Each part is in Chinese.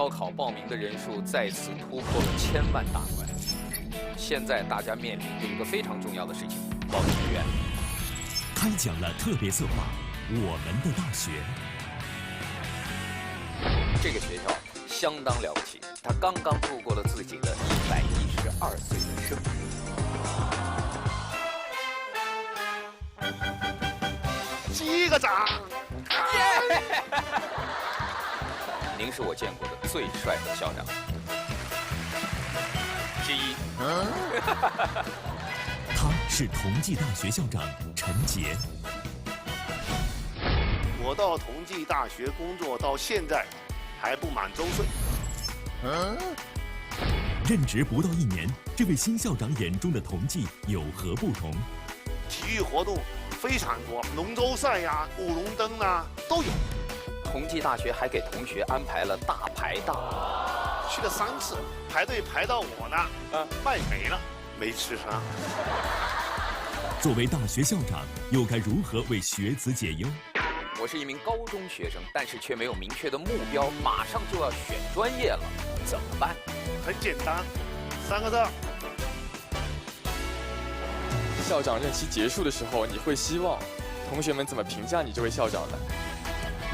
高考报名的人数再次突破了1000万大关。现在大家面临着一个非常重要的事情：报志愿。开讲了特别策划《我们的大学》。这个学校相当了不起，它刚刚度过了自己的112岁的生日。击个掌！您是我见过的最帅的校长。之一。他是同济大学校长陈杰。我到同济大学工作到现在，还不满周岁。任职不到1年，这位新校长眼中的同济有何不同？体育活动非常多，龙舟赛呀、舞龙灯啊都有。同济大学还给同学安排了大排档，去了3次，排队排到我呢，卖没了，没吃上。作为大学校长，又该如何为学子解忧？我是一名高中学生，但是却没有明确的目标，马上就要选专业了，怎么办？很简单，3个字。校长任期结束的时候，你会希望同学们怎么评价你这位校长呢？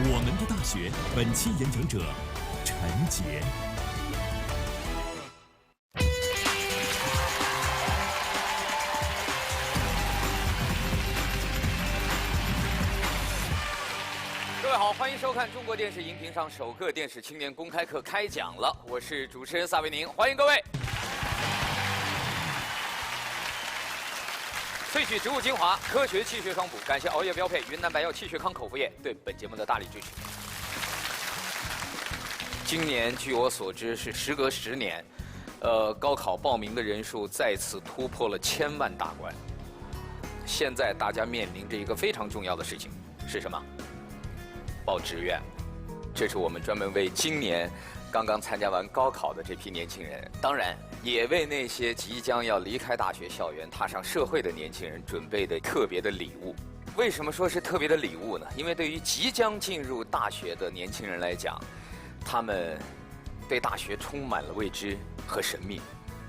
我们的大学本期演讲者陈杰。各位好，欢迎收看中国电视荧屏上首个电视青年公开课开讲了，我是主持人撒维宁，欢迎各位。萃取植物精华，科学气血双补，感谢熬夜标配云南白药气血康口服液对本节目的大力支持。今年据我所知是时隔10年，高考报名的人数再次突破了1000万大关。现在大家面临着一个非常重要的事情，是什么？报志愿。这是我们专门为今年刚刚参加完高考的这批年轻人，当然也为那些即将要离开大学校园踏上社会的年轻人准备的特别的礼物。为什么说是特别的礼物呢？因为对于即将进入大学的年轻人来讲，他们对大学充满了未知和神秘，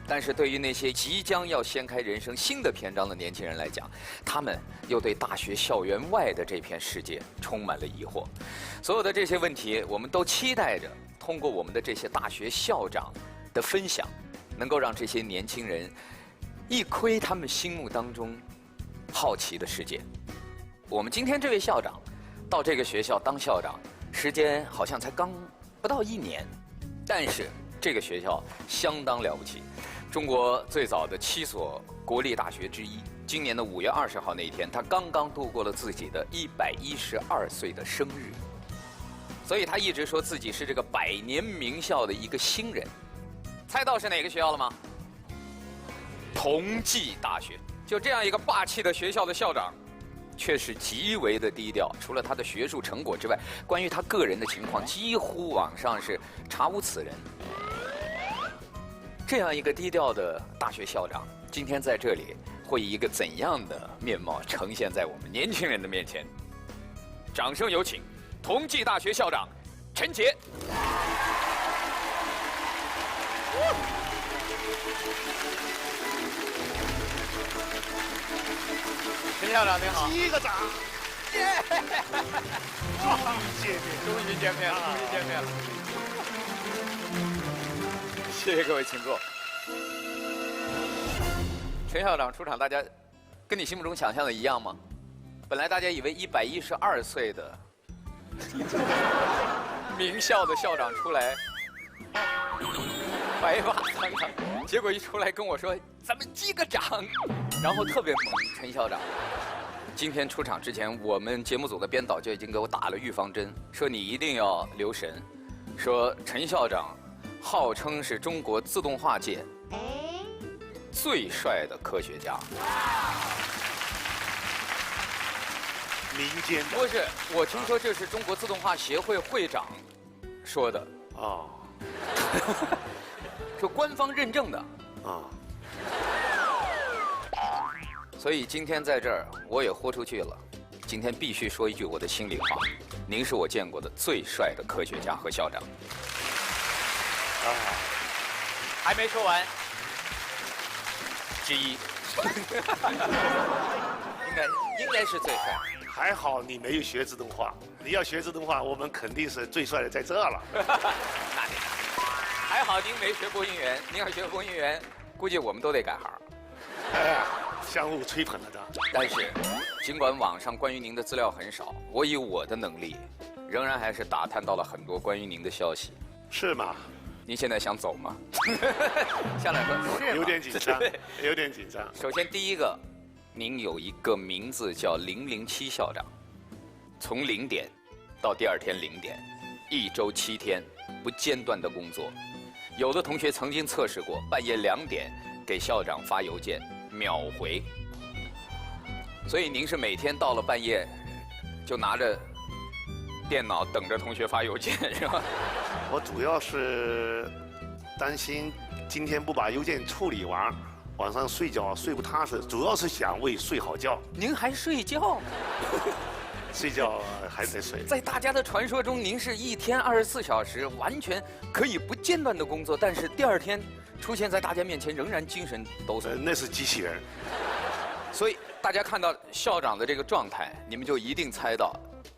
但是对于那些即将要掀开人生新的篇章的年轻人来讲，他们又对大学校园外的这片世界充满了疑惑。所有的这些问题，我们都期待着通过我们的这些大学校长的分享，能够让这些年轻人一窥他们心目当中好奇的世界。我们今天这位校长到这个学校当校长，时间好像才刚不到1年，但是这个学校相当了不起。中国最早的7所国立大学之一，今年的5月20号那一天，他刚刚度过了自己的112岁的生日，所以他一直说自己是这个100年名校的一个新人。猜到是哪个学校了吗？同济大学。就这样一个霸气的学校的校长，却是极为的低调。除了他的学术成果之外，关于他个人的情况，几乎网上是查无此人。这样一个低调的大学校长，今天在这里会以一个怎样的面貌呈现在我们年轻人的面前？掌声有请同济大学校长陈杰。陈校长您好。击个掌！终于见面了。终于见面了。谢谢各位，请坐。陈校长出场，大家跟你心目中想象的一样吗？本来大家以为112岁的名校的校长出来白发苍苍，结果一出来跟我说咱们击个掌，然后特别猛。陈校长今天出场之前，我们节目组的编导就已经给我打了预防针，说你一定要留神，说陈校长号称是中国自动化界最帅的科学家。民间不是，我听说这是中国自动化协会会长说的哦，是官方认证的啊。所以今天在这儿我也豁出去了，今天必须说一句我的心里话，您是我见过的最帅的科学家和校长。还没说完，之一，应该是最帅。还好你没有学自动化，你要学自动化，我们肯定是最帅的在这了。那得还好您没学播音员，您要学播音员，估计我们都得改行。哎，相互吹捧了的。但是，尽管网上关于您的资料很少，我以我的能力，仍然还是打探到了很多关于您的消息。是吗？您现在想走吗？下来说是吗？有点紧张，有点紧张。首先第一个，您有一个名字叫007校长，从0点到第二天0点，1周7天，不间断的工作。有的同学曾经测试过，半夜2点给校长发邮件，秒回。所以您是每天到了半夜，就拿着电脑等着同学发邮件，是吧？我主要是担心今天不把邮件处理完，晚上睡觉睡不踏实，主要是想为睡好觉。您还睡觉？睡觉还得睡。在大家的传说中，您是一天24小时，完全可以不间断的工作，但是第二天出现在大家面前仍然精神抖擞。那是机器人。所以大家看到校长的这个状态，你们就一定猜到，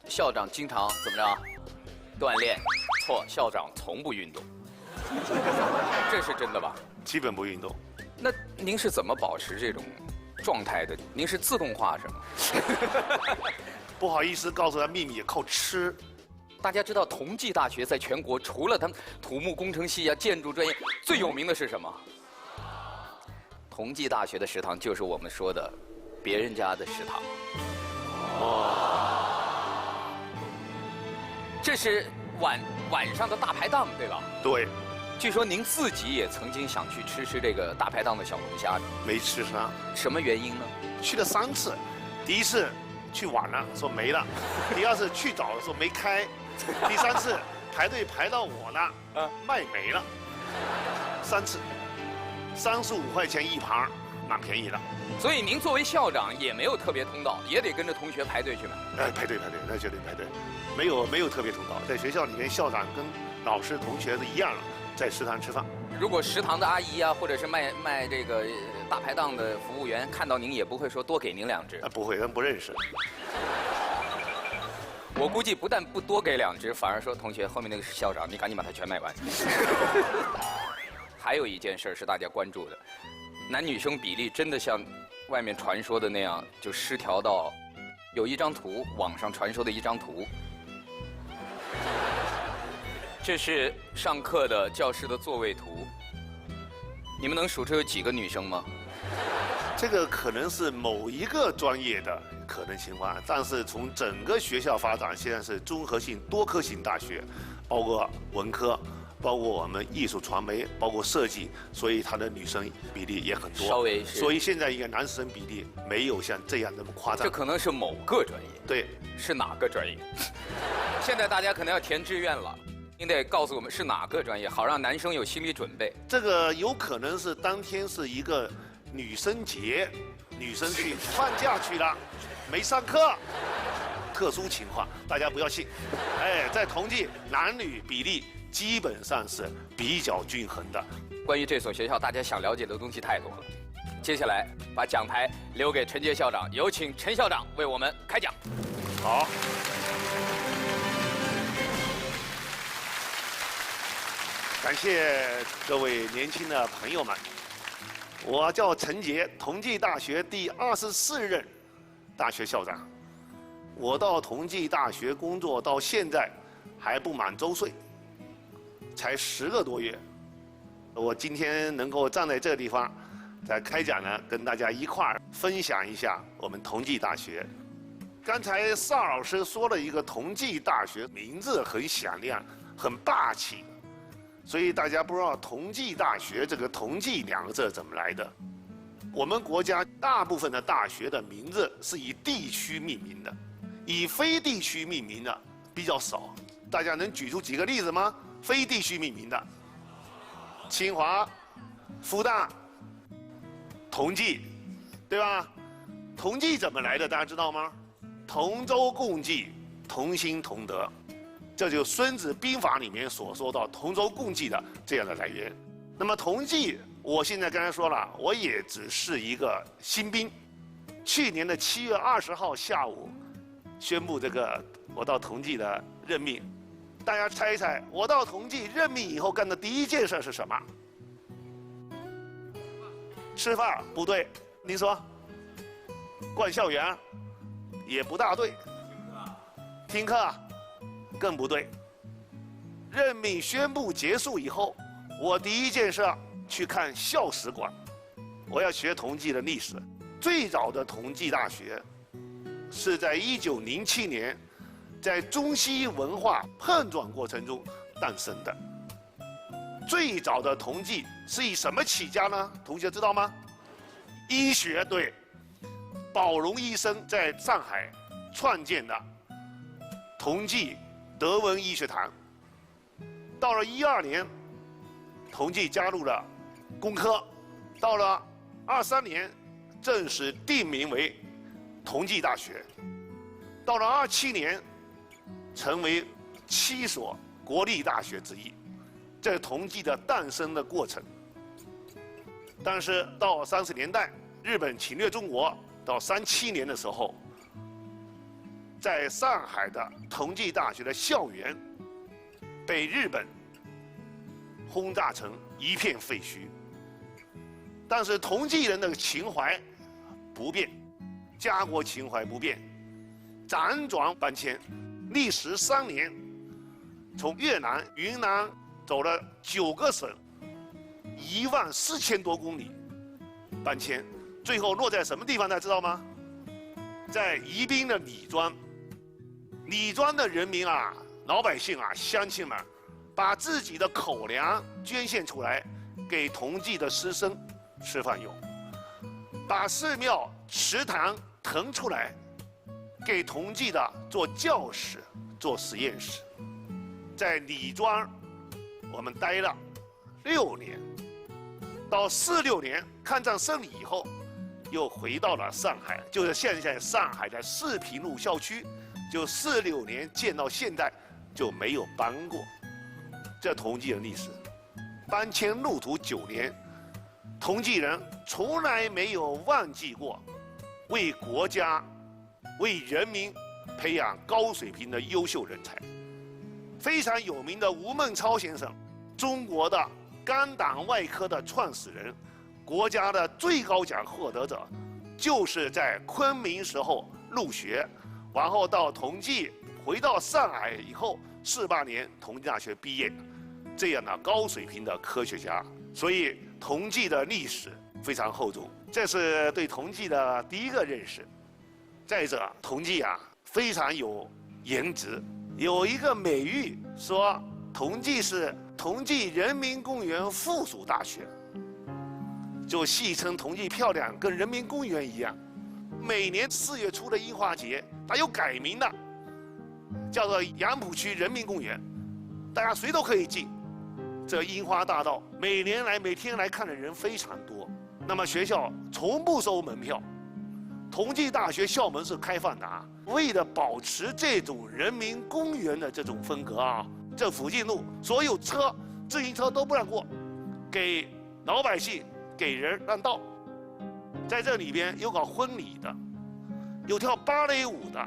校长经常怎么着？锻炼。错，校长从不运动。这是真的吧？基本不运动。那您是怎么保持这种状态的？您是自动化是吗？不好意思告诉他秘密，靠吃。大家知道同济大学在全国除了他们土木工程系啊、建筑专业最有名的是什么？同济大学的食堂就是我们说的别人家的食堂。这是晚上的大排档，对吧？对。据说您自己也曾经想去吃这个大排档的小龙虾，没吃上。什么原因呢？去了3次，第一次去晚了，说没了；第二次去早了，说没开；第3次排队排到我那，卖没了。3次，35块钱一盘，蛮便宜的。所以您作为校长也没有特别通道，也得跟着同学排队去买。排队，那绝对排队，没有特别通道。在学校里面，校长跟老师、同学是一样的，在食堂吃饭。如果食堂的阿姨啊，或者是卖这个大排档的服务员看到您，也不会说多给您2只。不会，他们不认识。我估计不但不多给2只，反而说同学后面那个是校长，你赶紧把它全卖完。还有一件事是大家关注的，男女生比例真的像外面传说的那样，就失调到有一张图，网上传说的一张图。这是上课的教室的座位图，你们能数出有几个女生吗？这个可能是某一个专业的可能情况，但是从整个学校发展，现在是综合性多科性大学，包括文科，包括我们艺术传媒，包括设计，所以它的女生比例也很多。稍微是。所以现在一个男生比例没有像这样那么夸张。这可能是某个专业。对。是哪个专业？现在大家可能要填志愿了。您得告诉我们是哪个专业，好让男生有心理准备。这个有可能是当天是一个女生节，女生去放假去了，没上课，特殊情况，大家不要信。在同济男女比例基本上是比较均衡的。关于这所学校，大家想了解的东西太多了。接下来把讲台留给陈杰校长，有请陈校长为我们开讲。好。感谢各位年轻的朋友们，我叫陈杰，同济大学第24任大学校长。我到同济大学工作到现在还不满周岁，才10个多月。我今天能够站在这个地方，在开讲呢，跟大家一块儿分享一下我们同济大学。刚才邵老师说了一个同济大学，名字很响亮，很霸气。所以大家不知道同济大学这个同济2个字怎么来的。我们国家大部分的大学的名字是以地区命名的，以非地区命名的比较少。大家能举出几个例子吗？非地区命名的，清华、复旦、同济，对吧？同济怎么来的？大家知道吗？同舟共济，同心同德。这就是《孙子兵法》里面所说到同舟共济的这样的来源。那么同济，我现在刚才说了，我也只是一个新兵。去年的7月20号下午，宣布我到同济的任命。大家猜一猜，我到同济任命以后干的第一件事是什么？吃饭不对，您说？逛校园也不大对。听课更不对。任命宣布结束以后，我第一件事去看校史馆，我要学同济的历史。最早的同济大学是在1907年，在中西文化碰撞过程中诞生的。最早的同济是以什么起家呢？同学知道吗？医学，对，宝荣医生在上海创建的同济德文医学堂。到了12年，同济加入了工科，到了23年正式定名为同济大学，到了27年成为7所国立大学之一，这是同济的诞生的过程。但是到30年代，日本侵略中国，到37年的时候，在上海的同济大学的校园被日本轰炸成一片废墟。但是同济人的情怀不变，家国情怀不变，辗转搬迁，历时3年，从越南、云南走了9个省，14000多公里搬迁，最后落在什么地方？大家知道吗？在宜宾的李庄。李庄的人民啊，老百姓啊，乡亲们，把自己的口粮捐献出来，给同济的师生吃饭用，把寺庙祠堂腾出来，给同济的做教室、做实验室。在李庄，我们待了6年，到46年抗战胜利以后，又回到了上海，就是现在上海的四平路校区，就46年建到现在就没有搬过。这同济的历史，搬迁路途9年。同济人从来没有忘记过为国家、为人民培养高水平的优秀人才。非常有名的吴孟超先生，中国的肝胆外科的创始人，国家的最高奖获得者，就是在昆明时候入学，然后到同济，回到上海以后，48年同济大学毕业，这样的高水平的科学家。所以同济的历史非常厚重，这是对同济的第一个认识。再者，同济啊非常有颜值，有一个美誉说同济是同济人民公园附属大学，就戏称同济漂亮，跟人民公园一样。每年4月初的樱花节，它有改名的，叫做杨浦区人民公园，大家谁都可以进。这樱花大道每天来看的人非常多。那么学校从不收门票，同济大学校门是开放的啊。为了保持这种人民公园的这种风格啊，这附近路所有车、自行车都不让过，给老百姓、给人让道。在这里边有搞婚礼的，有跳芭蕾舞的，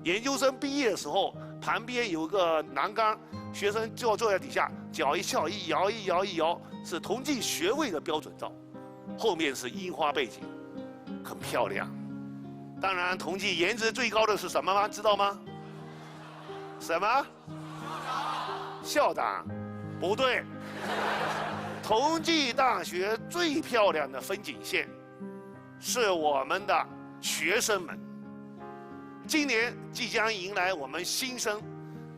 研究生毕业的时候旁边有个栏杆，学生就坐在底下，脚一翘一摇一摇一摇，是同济学位的标准照。后面是樱花背景，很漂亮。当然，同济颜值最高的是什么吗？知道吗？什么？校长？不对。同济大学最漂亮的风景线，是我们的学生们。今年即将迎来我们新生，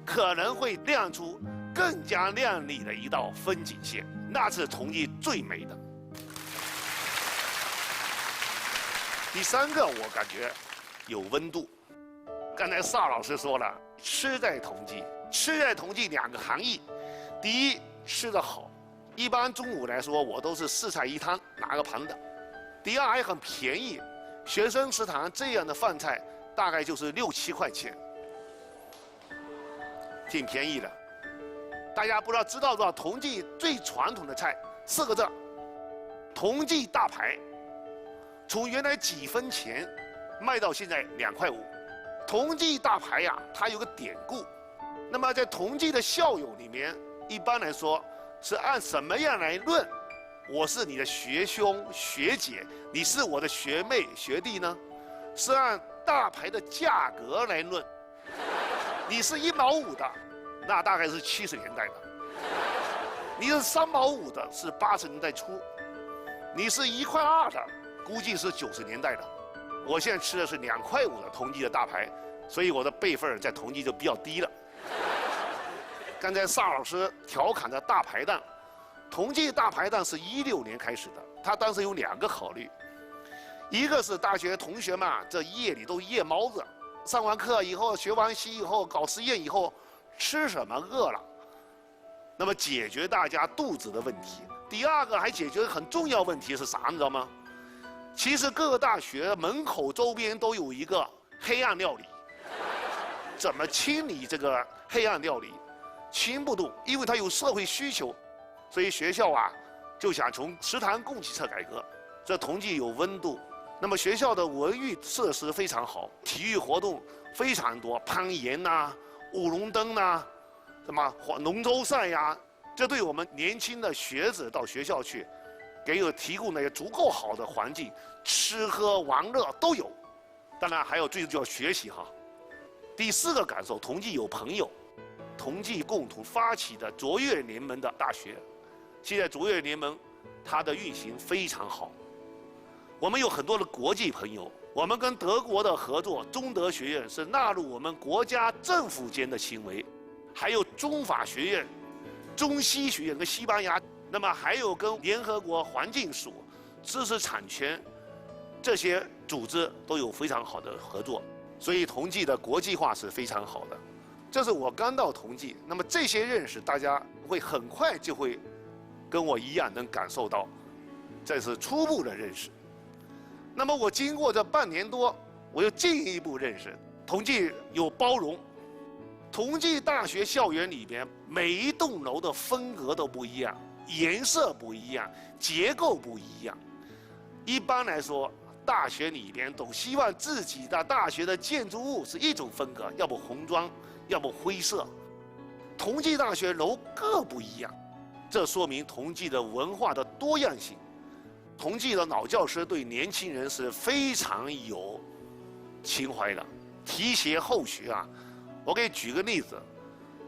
可能会亮出更加亮丽的一道风景线，那是同济最美的。第3个，我感觉有温度。刚才邵老师说了，吃在同济，吃在同济2个含义：第一，吃得好，一般中午来说我都是4菜1汤拿个盘的；第二，还很便宜，学生食堂这样的饭菜大概就是6、7块钱。挺便宜的。大家不知道不知道同济最传统的菜4个字：同济大排。从原来几分钱卖到现在2块5。同济大排呀，它有个典故。那么在同济的校友里面，一般来说是按什么样来论？我是你的学兄学姐，你是我的学妹学弟呢？是按大排的价格来论。你是1毛5的，那大概是70年代的；你是3毛5的，是80年代初；你是1块2的，估计是90年代的。我现在吃的是2块5的同济的大排，所以我的辈分在同济就比较低了。刚才邵老师调侃的大排档，同济大排档是16年开始的，他当时有2个考虑，一个是大学同学们这夜里都夜猫子，上完课以后学完习以后搞实验以后吃什么饿了，那么解决大家肚子的问题。第二个还解决很重要问题是啥，你知道吗？其实各个大学门口周边都有一个黑暗料理，怎么清理这个黑暗料理？清不动，因为它有社会需求，所以学校啊就想从食堂供给侧改革。这同济有温度，那么学校的文娱设施非常好，体育活动非常多，攀岩呐、舞龙灯呐、什么龙舟赛呀，这对我们年轻的学子到学校去，提供那些足够好的环境，吃喝玩乐都有。当然还有最重要学习哈。第4个感受，同济有朋友。同济共同发起的卓越联盟的大学，现在卓越联盟它的运行非常好。我们有很多的国际朋友，我们跟德国的合作，中德学院是纳入我们国家政府间的行为，还有中法学院、中西学院跟西班牙，那么还有跟联合国环境署、知识产权这些组织都有非常好的合作，所以同济的国际化是非常好的。这是我刚到同济，那么这些认识大家会很快就会跟我一样能感受到，这是初步的认识。那么我经过这半年多，我又进一步认识同济有包容。同济大学校园里边每一栋楼的风格都不一样，颜色不一样，结构不一样。一般来说，大学里边都希望自己的大学的建筑物是一种风格，要不红砖，要不灰色。同济大学楼各不一样，这说明同济的文化的多样性。同济的老教师对年轻人是非常有情怀的，提携后学啊。我给你举个例子，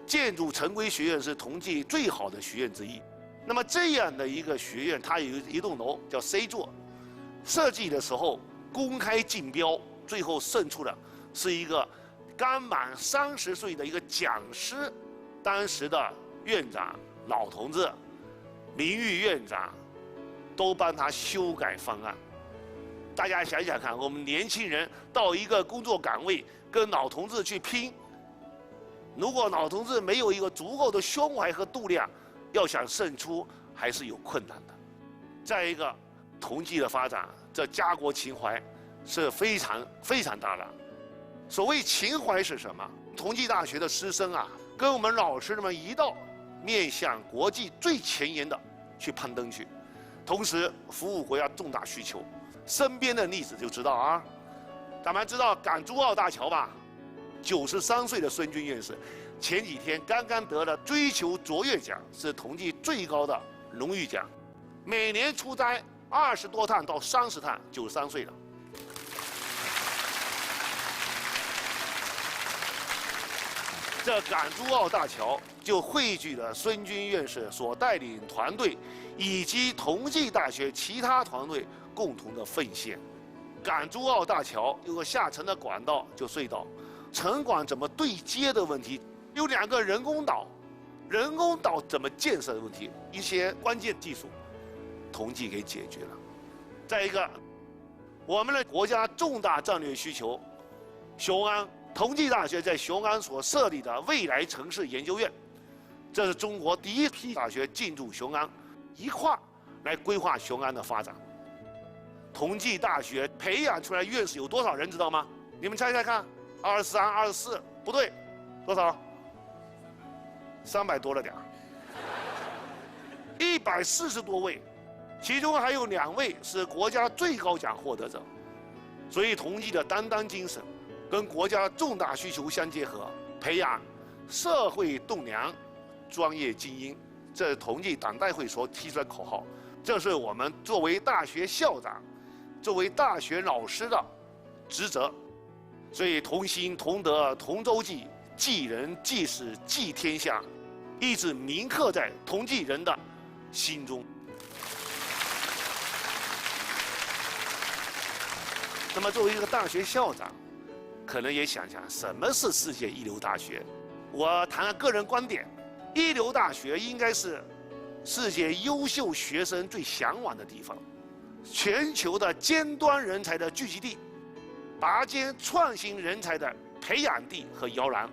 建筑城规学院是同济最好的学院之一。那么这样的一个学院，它有一栋楼叫 C 座，设计的时候公开竞标，最后胜出的是一个刚满30岁的一个讲师，当时的院长老同志、名誉院长都帮他修改方案。大家想想看，我们年轻人到一个工作岗位跟老同志去拼，如果老同志没有一个足够的胸怀和度量，要想胜出还是有困难的。再一个，同济的发展，这家国情怀是非常大的。所谓情怀是什么？同济大学的师生啊，跟我们老师们一道面向国际最前沿的去攀登去，同时服务国家重大需求。身边的例子就知道啊，咱们知道港珠澳大桥吧？93岁的孙军院士，前几天刚刚得了追求卓越奖，是同济最高的荣誉奖。每年出差20多趟到30趟，93岁了。这港珠澳大桥就汇聚了孙军院士所带领团队以及同济大学其他团队共同的奉献。港珠澳大桥有个下沉的管道，就隧道，城管怎么对接的问题，有2个人工岛，人工岛怎么建设的问题，一些关键技术，同济给解决了。再一个，我们的国家重大战略需求，雄安。同济大学在雄安所设立的未来城市研究院，这是中国第一批大学进驻雄安，一块来规划雄安的发展。同济大学培养出来院士有多少人知道吗？你们猜猜看，23、24，不对，多少300多了点，140多位，其中还有2位是国家最高奖获得者。所以同济的担当精神，跟国家重大需求相结合，培养社会栋梁、专业精英，这是同济党代会所提出的口号。这是我们作为大学校长、作为大学老师的职责。所以同心同德同舟济，济人济世济天下，一直铭刻在同济人的心中。那么作为一个大学校长，可能也想想什么是世界一流大学。我谈个个人观点，一流大学应该是世界优秀学生最向往的地方，全球的尖端人才的聚集地，拔尖创新人才的培养地和摇篮，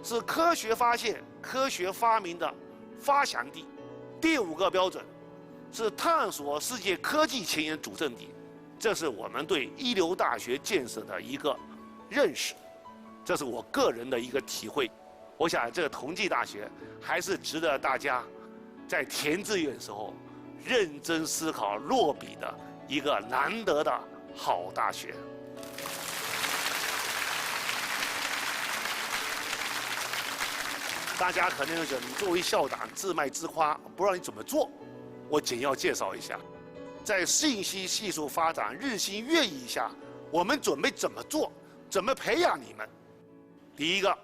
是科学发现、科学发明的发祥地。第5个标准是探索世界科技前沿主阵地。这是我们对一流大学建设的一个认识，这是我个人的一个体会。我想这个同济大学还是值得大家在填志愿的时候认真思考落笔的一个难得的好大学。大家可能觉得你作为校长自卖自夸，不知道你怎么做，我简要介绍一下。在信息技术发展日新月异下，我们准备怎么做？怎么培养你们？第一个，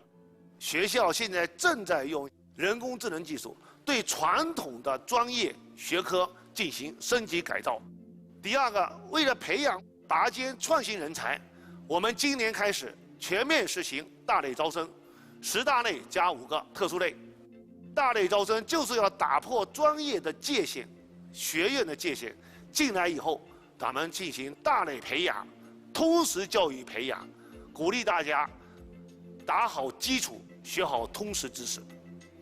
学校现在正在用人工智能技术对传统的专业学科进行升级改造。第二个，为了培养拔尖创新人才，我们今年开始全面实行大类招生，10大类加5个特殊类。大类招生就是要打破专业的界限、学院的界限。进来以后，咱们进行大类培养、通识教育培养，鼓励大家打好基础，学好通识知识。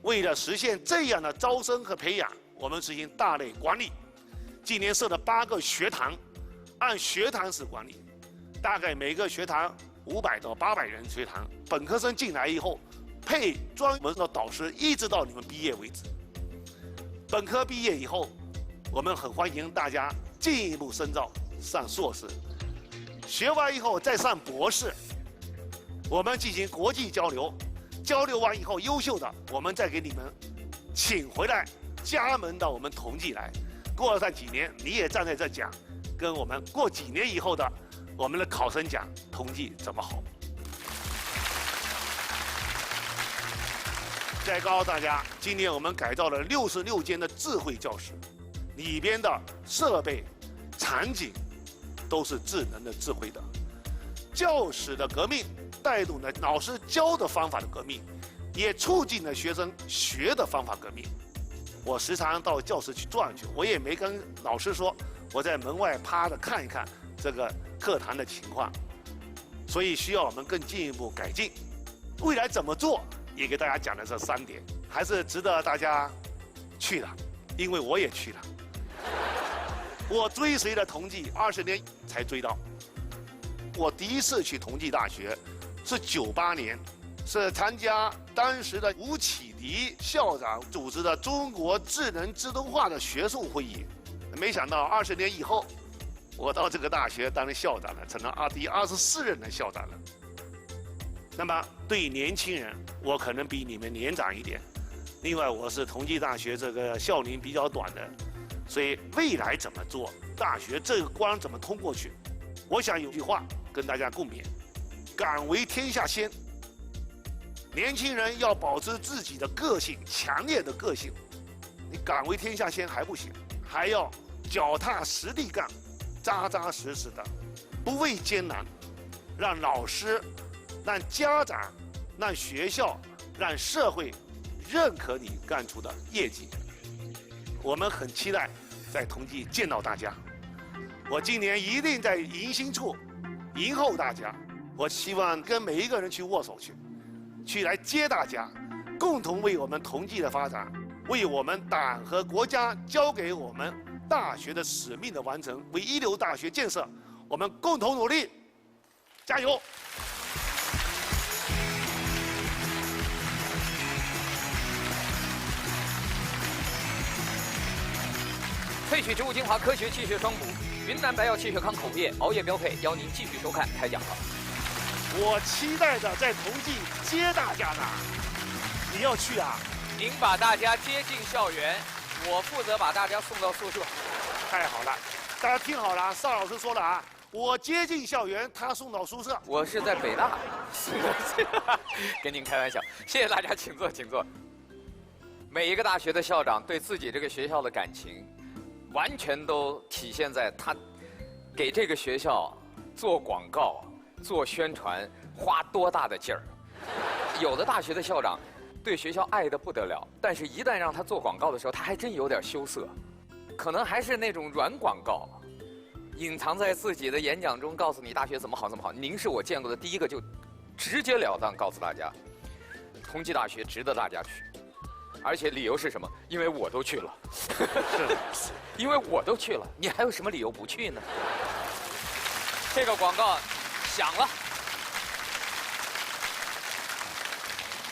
为了实现这样的招生和培养，我们实行大类管理。今年设了8个学堂，按学堂式管理，大概每个学堂500到800人学堂。本科生进来以后，配专门的导师，一直到你们毕业为止。本科毕业以后，我们很欢迎大家进一步深造，上硕士，学完以后再上博士。我们进行国际交流，交流完以后优秀的，我们再给你们请回来，加盟到我们同济来。过了几年，你也站在这讲，跟我们过几年以后的我们的考生讲同济怎么好。再告诉大家，今年我们改造了66间的智慧教室。里边的设备、场景都是智能的、智慧的。教室的革命带动了老师教的方法的革命，也促进了学生学的方法革命。我时常到教室去转去，我也没跟老师说，我在门外趴着看一看这个课堂的情况。所以需要我们更进一步改进。未来怎么做，也给大家讲了这3点，还是值得大家去的，因为我也去了。我追随了同济20年才追到。我第一次去同济大学是98年，是参加当时的吴启迪校长组织的中国智能自动化的学术会议。没想到20年以后，我到这个大学当了校长了，成了第24任的校长了。那么对年轻人，我可能比你们年长一点。另外，我是同济大学这个校龄比较短的。所以未来怎么做，大学这个关怎么通过去？我想有句话跟大家共勉：敢为天下先。年轻人要保持自己的个性，强烈的个性。你敢为天下先还不行，还要脚踏实地干，扎扎实实的，不畏艰难，让老师、让家长、让学校、让社会认可你干出的业绩。我们很期待在同济见到大家。我今年一定在迎新处迎候大家。我希望跟每一个人去握手去来接大家，共同为我们同济的发展，为我们党和国家交给我们大学的使命的完成，为一流大学建设，我们共同努力，加油！萃取植物精华，科学气血双补，云南白药气血康口服液，熬夜标配，邀您继续收看开讲了。我期待着在同济接大家呢，你要去啊？您把大家接进校园，我负责把大家送到宿舍。太好了，大家听好了啊，邵老师说了啊，我接近校园，他送到宿舍。我是在北大，跟您开玩笑。谢谢大家，请坐，请坐。每一个大学的校长对自己这个学校的感情，完全都体现在他给这个学校做广告、做宣传花多大的劲儿。有的大学的校长对学校爱得不得了，但是一旦让他做广告的时候，他还真有点羞涩，可能还是那种软广告，隐藏在自己的演讲中，告诉你大学怎么好怎么好。您是我见过的第一个就直截了当告诉大家，同济大学值得大家去。而且理由是什么？因为我都去了。是，因为我都去了，你还有什么理由不去呢？这个广告响了。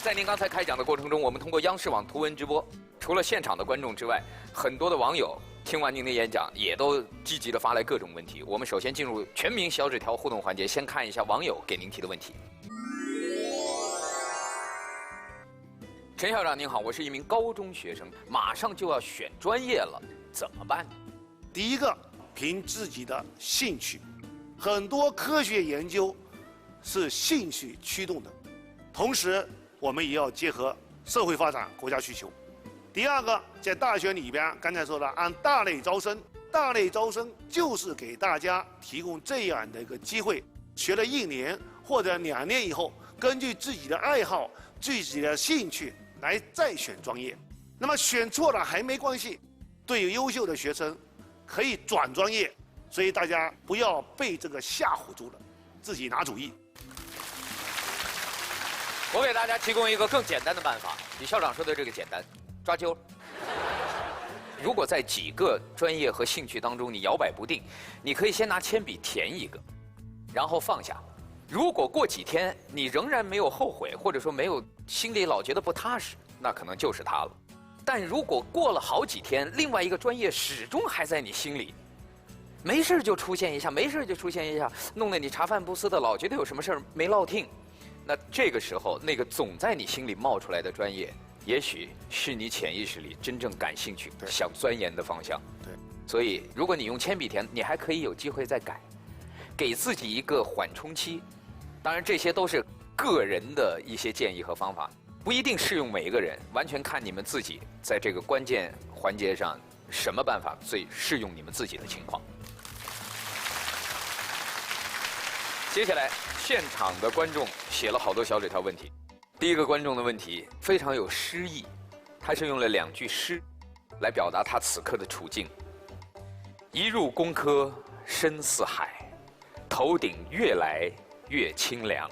在您刚才开讲的过程中，我们通过央视网图文直播，除了现场的观众之外，很多的网友听完您的演讲，也都积极地发来各种问题。我们首先进入全民小纸条互动环节，先看一下网友给您提的问题。陈校长您好，我是一名高中学生，马上就要选专业了，怎么办？第一个，凭自己的兴趣，很多科学研究是兴趣驱动的，同时我们也要结合社会发展、国家需求。第二个，在大学里边，刚才说了，按大类招生，大类招生就是给大家提供这样的一个机会，学了1年或者2年以后，根据自己的爱好、自己的兴趣来再选专业。那么选错了还没关系，对于优秀的学生可以转专业，所以大家不要被这个吓唬住了，自己拿主意。我给大家提供一个更简单的办法，比校长说的这个简单，抓阄。如果在几个专业和兴趣当中你摇摆不定，你可以先拿铅笔填一个，然后放下。如果过几天你仍然没有后悔，或者说没有心里老觉得不踏实，那可能就是它了。但如果过了好几天，另外一个专业始终还在你心里，没事就出现一下，没事就出现一下，弄得你茶饭不思的，老觉得有什么事儿没落听。那这个时候，那个总在你心里冒出来的专业，也许是你潜意识里真正感兴趣、想钻研的方向。对，所以如果你用铅笔填，你还可以有机会再改，给自己一个缓冲期。当然，这些都是个人的一些建议和方法，不一定适用每一个人，完全看你们自己在这个关键环节上什么办法最适用你们自己的情况。接下来，现场的观众写了好多小纸条问题。第一个观众的问题非常有诗意，他是用了2句诗来表达他此刻的处境。一入工科深似海，头顶越来越清凉。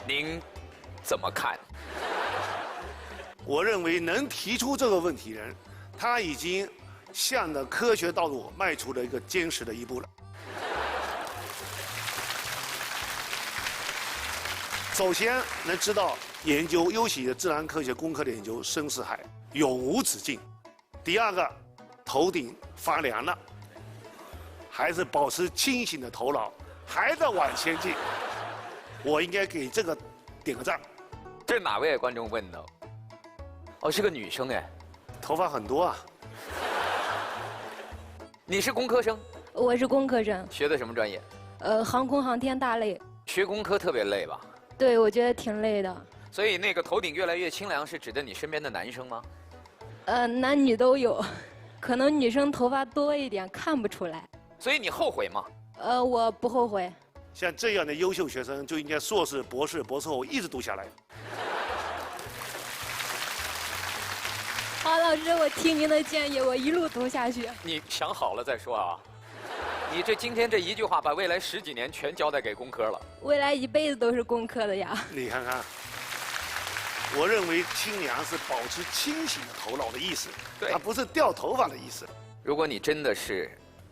您怎么看？我认为能提出这个问题的人，他已经向着科学道路迈出了一个坚实的一步了。首先能知道研究，尤其是自然科学、工科的研究深似海，永无止境。第二个，头顶发凉了，还是保持清醒的头脑，还在往前进。我应该给这个点个赞。这是哪位观众问的？哦，是个女生哎，头发很多啊。你是工科生？我是工科生。学的什么专业？航空航天大类。学工科特别累吧？对，我觉得挺累的。所以那个头顶越来越清凉，是指的你身边的男生吗？男女都有，可能女生头发多一点，看不出来。所以你后悔吗？我不后悔。像这样的优秀学生就应该硕士、博士、博士后一直读下来。好，老师，我听您的建议，我一路读下去。你想好了再说啊。你今天这一句话，把未来10几年全交代给工科了。未来一辈子都是工科的呀。你看看，我认为清凉是保持清醒的头脑的意思，它不是掉头发的意思。如果你真的是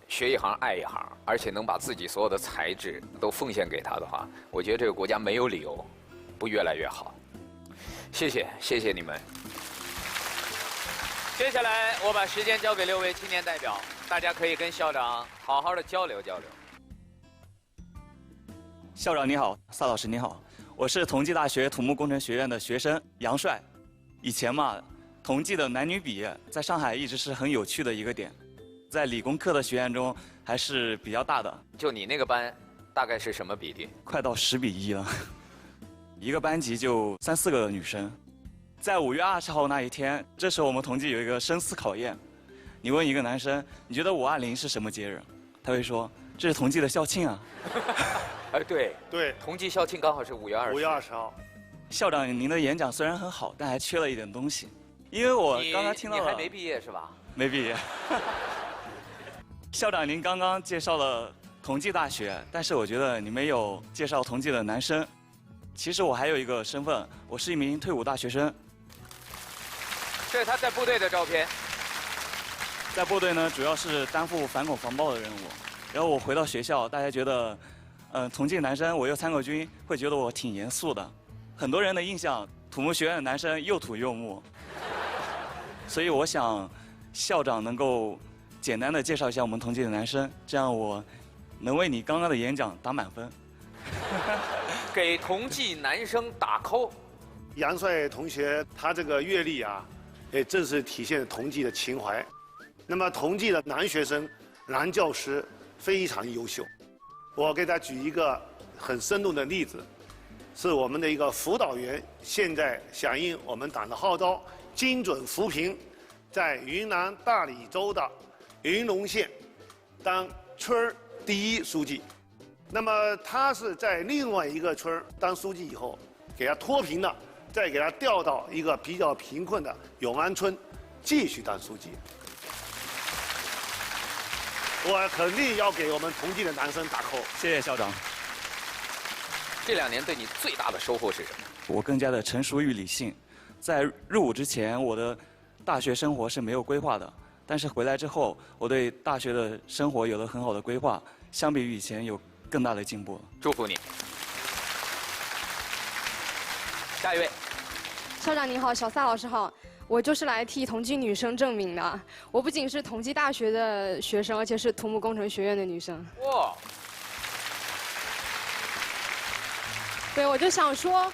学一行爱一行，而且能把自己所有的才智都奉献给他的话，我觉得这个国家没有理由不越来越好。谢谢你们。接下来我把时间交给6位青年代表，大家可以跟校长好好的交流交流。校长你好，萨老师你好，我是同济大学土木工程学院的学生杨帅。以前嘛，同济的男女比在上海一直是很有趣的一个点，在理工科的学院中还是比较大的。就你那个班，大概是什么比例？快到10比1了，一个班级就3、4个女生。在5月20号那一天，这时候我们同济有一个生死考验。你问一个男生，你觉得520是什么节日？他会说这是同济的校庆啊。哎，对，同济校庆刚好是5月20。5月20号。校长，您的演讲虽然很好，但还缺了一点东西。因为我刚刚听到了，你还没毕业是吧？没毕业。校长，您刚刚介绍了同济大学，但是我觉得你没有介绍同济的男生。其实我还有一个身份，我是一名退伍大学生。这是他在部队的照片。在部队呢，主要是担负反恐防暴的任务。然后我回到学校，大家觉得，同济男生我又参过军，会觉得我挺严肃的。很多人的印象，土木学院的男生又土又木。所以我想，校长能够简单的介绍一下我们同济的男生，这样我能为你刚刚的演讲打满分。给同济男生打 call。杨帅同学他这个阅历啊，也正是体现同济的情怀。那么同济的男学生、男教师非常优秀。我给他举一个很生动的例子，是我们的一个辅导员，现在响应我们党的号召，精准扶贫，在云南大理州的云龙县当村儿第1书记。那么他是在另外一个村儿当书记以后，给他脱贫了，再给他调到一个比较贫困的永安村，继续当书记。我肯定要给我们同济的男生打 call。谢谢校长。这2年对你最大的收获是什么？我更加的成熟与理性。在入伍之前，我的大学生活是没有规划的，但是回来之后，我对大学的生活有了很好的规划，相比于以前有更大的进步了。祝福你。下一位。校长您好，小萨老师好。我就是来替同济女生证明的。我不仅是同济大学的学生，而且是土木工程学院的女生。哇！对，我就想说，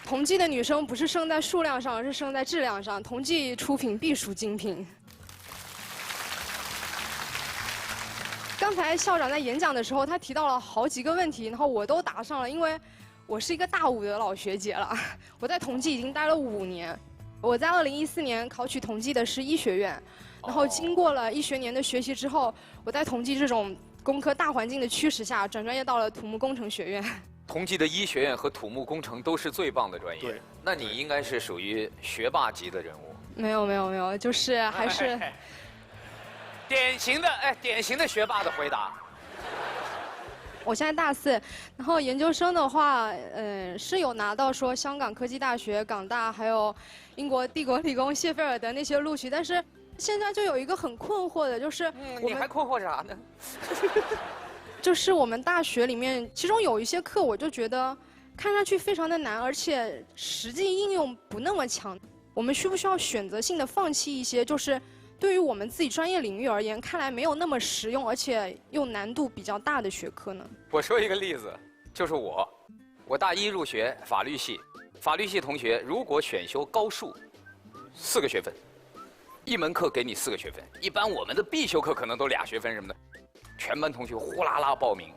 同济的女生不是胜在数量上，而是胜在质量上。同济出品必属精品。刚才校长在演讲的时候，他提到了好几个问题，然后我都答上了，因为我是一个大5的老学姐了，我在同济已经待了5年。我在2014年考取同济的是医学院，然后经过了1学年的学习之后，我在同济这种工科大环境的驱使下，转专业到了土木工程学院。同济的医学院和土木工程都是最棒的专业。对，那你应该是属于学霸级的人物。没有，就是还是典型的学霸的回答。我现在大4，然后研究生的话，是有拿到说香港科技大学、港大还有英国帝国理工谢菲尔德那些录取，但是现在就有一个很困惑的，就是你还困惑啥呢？就是我们大学里面，其中有一些课我就觉得看上去非常的难，而且实际应用不那么强。我们需不需要选择性的放弃一些，就是对于我们自己专业领域而言，看来没有那么实用，而且又难度比较大的学科呢？我说一个例子，就是我大1入学法律系，法律系同学如果选修高数，4个学分，一门课给你4个学分，一般我们的必修课可能都2学分什么的，全班同学呼啦啦报名。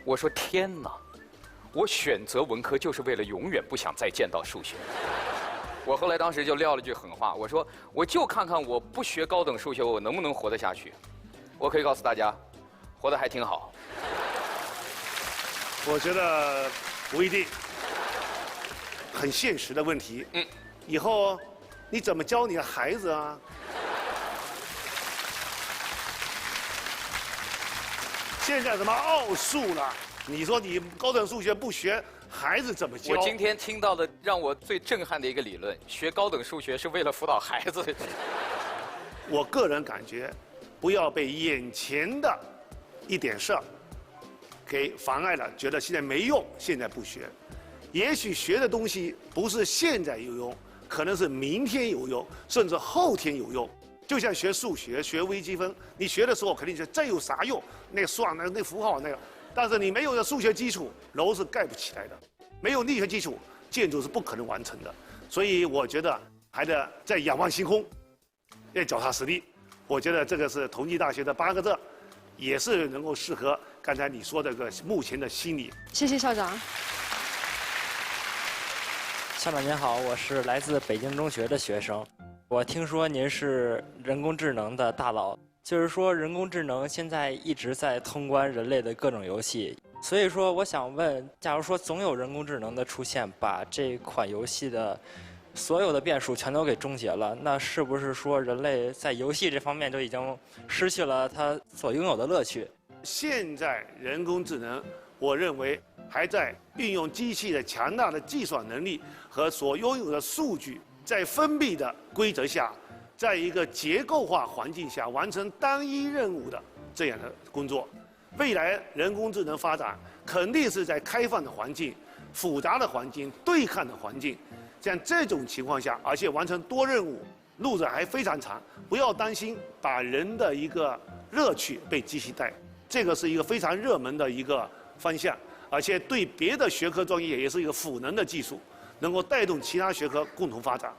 我说天哪，我选择文科就是为了永远不想再见到数学。我后来当时就撂了句狠话，我说我就看看我不学高等数学我能不能活得下去。我可以告诉大家，活得还挺好。我觉得不一定，很现实的问题。以后你怎么教你的孩子啊？现在什么奥数了？你说你高等数学不学，孩子怎么教？我今天听到的让我最震撼的一个理论，学高等数学是为了辅导孩子。我个人感觉，不要被眼前的一点事儿给妨碍了，觉得现在没用，现在不学。也许学的东西不是现在有用，可能是明天有用，甚至后天有用。就像学数学、学微积分，你学的时候肯定觉得这有啥用？那个算那符号那个，但是你没有了数学基础，楼是盖不起来的；没有力学基础，建筑是不可能完成的。所以我觉得还得再仰望星空，要脚踏实地。我觉得这个是同济大学的8个字，也是能够适合刚才你说这个目前的心理。谢谢校长。校长您好，我是来自北京中学的学生。我听说您是人工智能的大佬，就是说人工智能现在一直在通关人类的各种游戏，所以说我想问，假如说总有人工智能的出现，把这款游戏的所有的变数全都给终结了，那是不是说人类在游戏这方面就已经失去了它所拥有的乐趣？现在人工智能，我认为还在运用机器的强大的计算能力和所拥有的数据，在封闭的规则下，在一个结构化环境下完成单一任务的这样的工作。未来人工智能发展肯定是在开放的环境、复杂的环境、对抗的环境，像这种情况下，而且完成多任务，路子还非常长。不要担心把人的一个乐趣被机器带，这个是一个非常热门的一个方向，而且对别的学科专业也是一个赋能的技术，能够带动其他学科共同发展。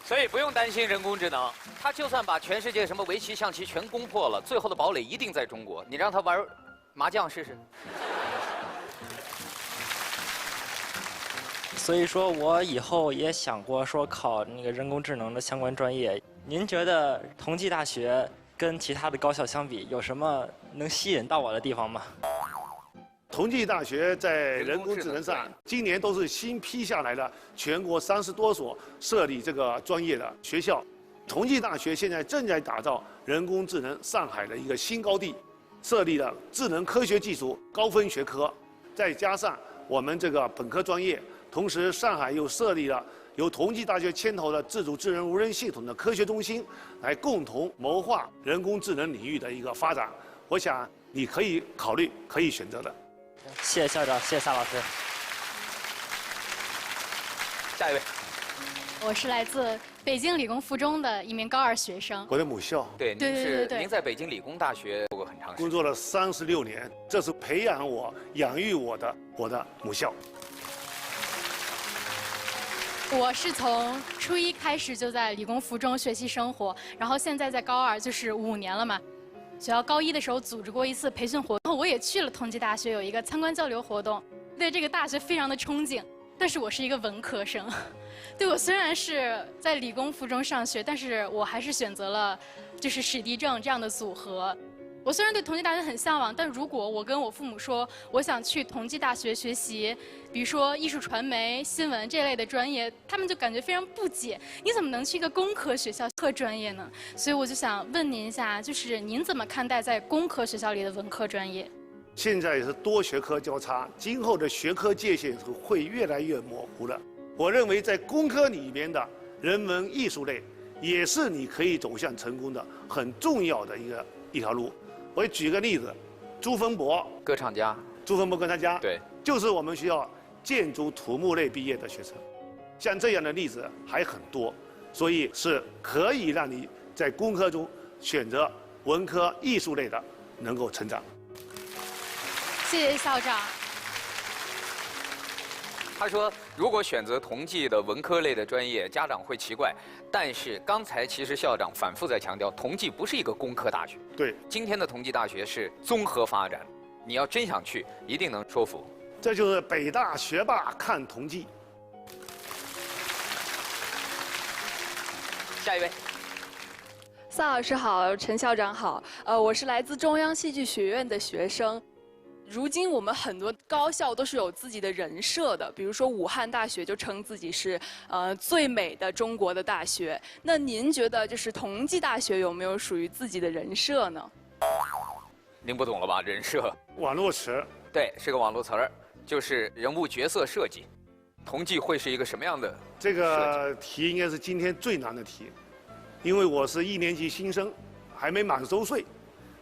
所以不用担心人工智能，它就算把全世界什么围棋、象棋全攻破了，最后的堡垒一定在中国。你让它玩麻将试试。所以说我以后也想过说考那个人工智能的相关专业。您觉得同济大学跟其他的高校相比，有什么能吸引到我的地方吗？同济大学在人工智能上，今年都是新批下来的全国30多所设立这个专业的学校。同济大学现在正在打造人工智能上海的一个新高地，设立了智能科学技术高分学科，再加上我们这个本科专业，同时上海又设立了由同济大学牵头的自主智能无人系统的科学中心，来共同谋划人工智能领域的一个发展。我想你可以考虑，可以选择的。谢谢校长，谢谢撒老师。下一位，我是来自北京理工附中的一名高2学生。我的母校。对，您在北京理工大学做过很长时间，工作了36年，这是培养我、养育我的母校。我是从初1开始就在理工附中学习生活，然后现在在高2就是5年了嘛。学校高1的时候组织过一次培训活动，我也去了同济大学有一个参观交流活动，对这个大学非常的憧憬。但是我是一个文科生，对，我虽然是在理工附中上学，但是我还是选择了就是史地政这样的组合。我虽然对同济大学很向往，但如果我跟我父母说我想去同济大学学习，比如说艺术传媒、新闻这类的专业，他们就感觉非常不解，你怎么能去一个工科学校科专业呢？所以我就想问您一下，就是您怎么看待在工科学校里的文科专业？现在也是多学科交叉，今后的学科界限会越来越模糊的。我认为在工科里边的人文艺术类，也是你可以走向成功的很重要的一条路。我举个例子，朱逢博，歌唱家，朱逢博歌唱家，对，就是我们学校建筑土木类毕业的学生。像这样的例子还很多，所以是可以让你在工科中选择文科艺术类的能够成长。谢谢校长。他说，如果选择同济的文科类的专业，家长会奇怪。但是刚才其实校长反复在强调，同济不是一个工科大学。对，今天的同济大学是综合发展，你要真想去，一定能说服。这就是北大学霸看同济。下一位。萨老师好，陈校长好，我是来自中央戏剧学院的学生。如今我们很多高校都是有自己的人设的，比如说武汉大学就称自己是最美的中国的大学。那您觉得就是同济大学有没有属于自己的人设呢？您不懂了吧？人设，网络词，对，是个网络词儿，就是人物角色设计。同济会是一个什么样的？这个题应该是今天最难的题，因为我是1年级新生，还没满周岁，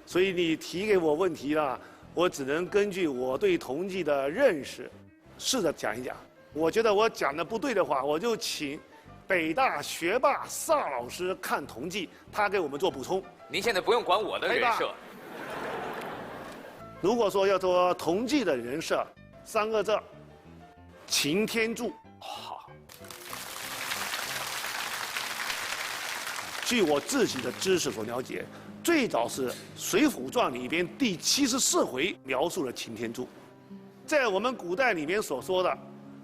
所以你提给我问题了。我只能根据我对同济的认识，试着讲一讲。我觉得我讲的不对的话，我就请北大学霸萨老师看同济，他给我们做补充。您现在不用管我的人设。如果说要做同济的人设，3个字：擎天柱。好。据我自己的知识所了解，最早是《水浒传》里边第74回描述了擎天柱。在我们古代里面所说的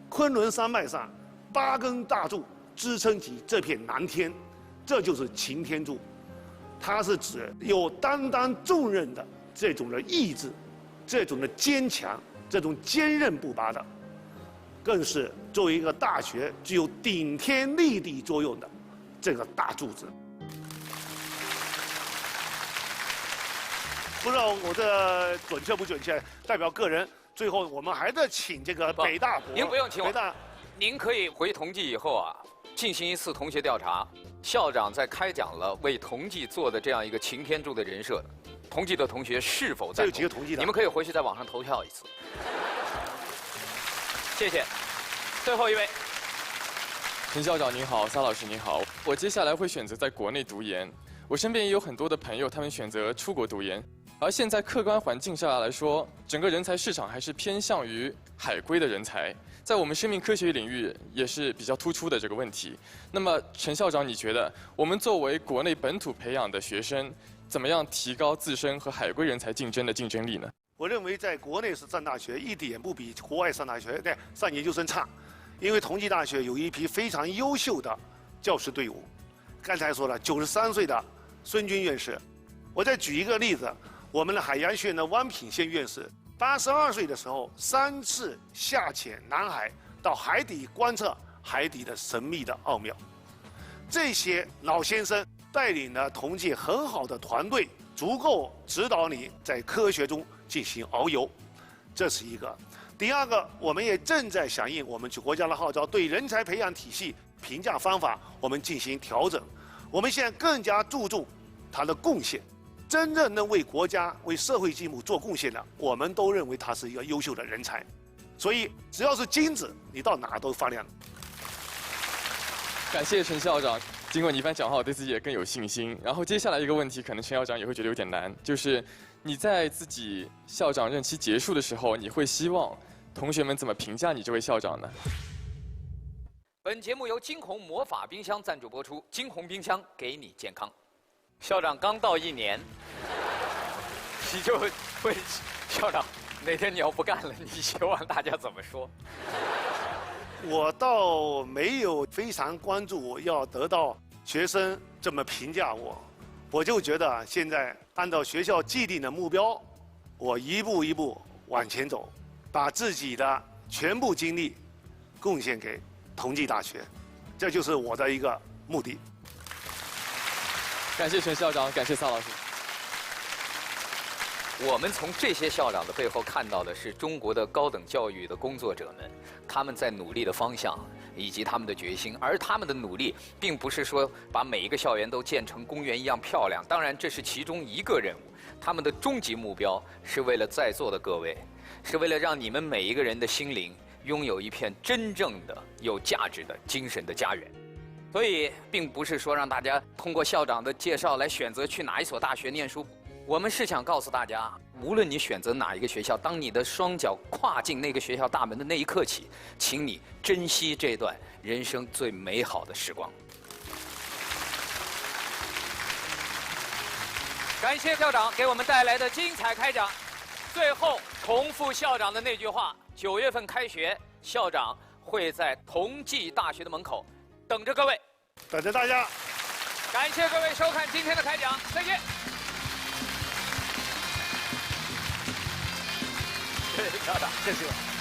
昆仑山脉上8根大柱支撑起这片蓝天，这就是擎天柱。它是指有担当重任的这种的意志，这种的坚强，这种坚韧不拔的，更是作为一个大学具有顶天立地作用的这个大柱子。不知道我这准确不准确，代表个人。最后我们还得请这个北大博。您不用请我。北大，您可以回同济以后啊，进行一次同学调查。校长在开讲了为同济做的这样一个擎天柱的人设，同济的同学是否赞同？这有几个同济的？你们可以回去在网上投票一次。谢谢。最后一位。陈校长您好，萨老师您好，我接下来会选择在国内读研。我身边也有很多的朋友，他们选择出国读研。而现在客观环境下来说，整个人才市场还是偏向于海归的人才，在我们生命科学领域也是比较突出的这个问题。那么陈校长，你觉得我们作为国内本土培养的学生，怎么样提高自身和海归人才竞争的竞争力呢？我认为在国内是上大学一点不比国外上大学、上研究生差，因为同济大学有一批非常优秀的教师队伍。刚才说了，93岁的孙军院士，我再举一个例子。我们的海洋学院的汪品宪院士，82岁的时候3次下潜南海，到海底观测海底的神秘的奥妙。这些老先生带领了同济很好的团队，足够指导你在科学中进行遨游，这是一个。第二个，我们也正在响应我们国家的号召，对人才培养体系评价方法我们进行调整。我们现在更加注重他的贡献。真正能为国家、为社会进步做贡献的，我们都认为他是一个优秀的人才。所以，只要是金子，你到哪都发亮。感谢陈校长，经过你一番讲话，我对自己也更有信心。然后接下来一个问题，可能陈校长也会觉得有点难，就是你在自己校长任期结束的时候，你会希望同学们怎么评价你这位校长呢？本节目由金鸿魔法冰箱赞助播出，金鸿冰箱给你健康。校长刚到1年，你就问校长，哪天你要不干了，你希望大家怎么说？我倒没有非常关注要得到学生这么评价我，我就觉得现在按照学校既定的目标，我一步一步往前走，把自己的全部精力贡献给同济大学，这就是我的一个目的。感谢陈校长，感谢萨老师。我们从这些校长的背后看到的是中国的高等教育的工作者们，他们在努力的方向以及他们的决心，而他们的努力并不是说把每一个校园都建成公园一样漂亮，当然这是其中一个任务。他们的终极目标是为了在座的各位，是为了让你们每一个人的心灵拥有一片真正的有价值的精神的家园。所以，并不是说让大家通过校长的介绍来选择去哪一所大学念书。我们是想告诉大家，无论你选择哪一个学校，当你的双脚跨进那个学校大门的那一刻起，请你珍惜这段人生最美好的时光。感谢校长给我们带来的精彩开讲。最后重复校长的那句话：9月份开学，校长会在同济大学的门口等着各位，等着大家。感谢各位收看今天的开讲，再见。谢谢校长，谢谢。